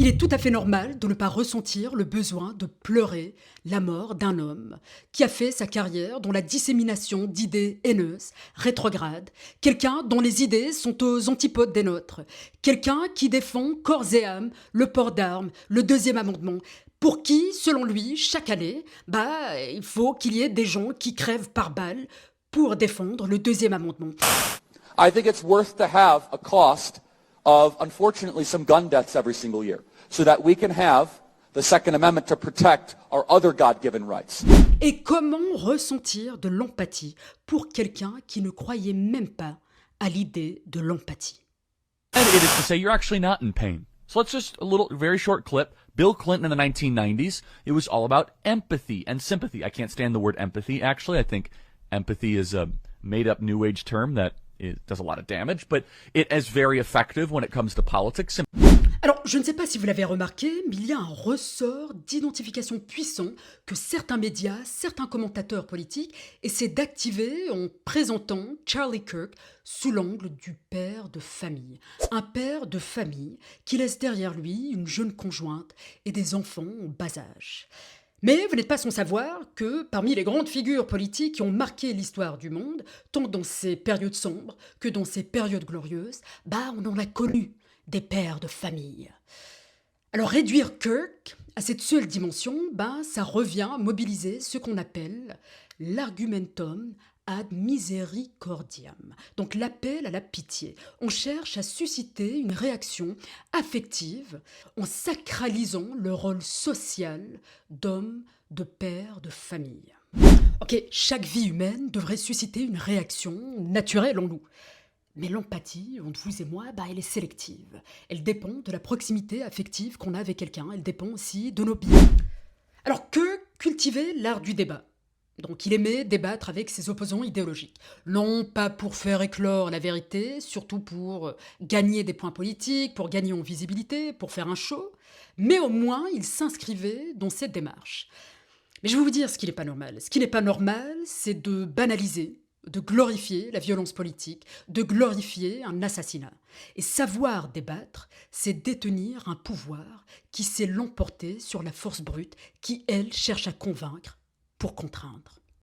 Il est tout à fait normal de ne pas ressentir le besoin de pleurer la mort d'un homme qui a fait sa carrière dans la dissémination d'idées haineuses, rétrogrades, quelqu'un dont les idées sont aux antipodes des nôtres, quelqu'un qui défend corps et âme le port d'armes, le deuxième amendement, pour qui, selon lui, chaque année, il faut qu'il y ait des gens qui crèvent par balle pour défendre le deuxième amendement. I think it's worth to have a cost of, unfortunately, some gun deaths every single year, so that we can have the Second Amendment to protect our other God-given rights. Et comment ressentir de l'empathie pour quelqu'un qui ne croyait même pas à l'idée de l'empathie? And it is to say you're actually not in pain. So let's just a little, very short clip. Bill Clinton in the 1990s, it was all about empathy and sympathy. I can't stand the word empathy, actually. I think empathy is a made-up New Age term that it does a lot of damage, but it is very effective when it comes to politics. Alors, je ne sais pas si vous l'avez remarqué, mais il y a un ressort d'identification puissant que certains médias, certains commentateurs politiques essaient d'activer en présentant Charlie Kirk sous l'angle du père de famille. Un père de famille qui laisse derrière lui une jeune conjointe et des enfants en bas âge. Mais vous n'êtes pas sans savoir que parmi les grandes figures politiques qui ont marqué l'histoire du monde, tant dans ces périodes sombres que dans ces périodes glorieuses, on en a connu des pères de famille. Alors réduire Kirk à cette seule dimension, ça revient à mobiliser ce qu'on appelle l'argumentum ad misericordiam, donc l'appel à la pitié. On cherche à susciter une réaction affective en sacralisant le rôle social d'homme, de père, de famille. Ok, chaque vie humaine devrait susciter une réaction naturelle en nous. Mais l'empathie, entre vous et moi, elle est sélective. Elle dépend de la proximité affective qu'on a avec quelqu'un. Elle dépend aussi de nos biais. Alors que cultiver l'art du débat? Donc il aimait débattre avec ses opposants idéologiques. Non pas pour faire éclore la vérité, surtout pour gagner des points politiques, pour gagner en visibilité, pour faire un show, mais au moins il s'inscrivait dans cette démarche. Mais je vais vous dire ce qui n'est pas normal. Ce qui n'est pas normal, c'est de banaliser, de glorifier la violence politique, de glorifier un assassinat. Et savoir débattre, c'est détenir un pouvoir qui sait l'emporter sur la force brute qui, elle, cherche à convaincre pour contraindre.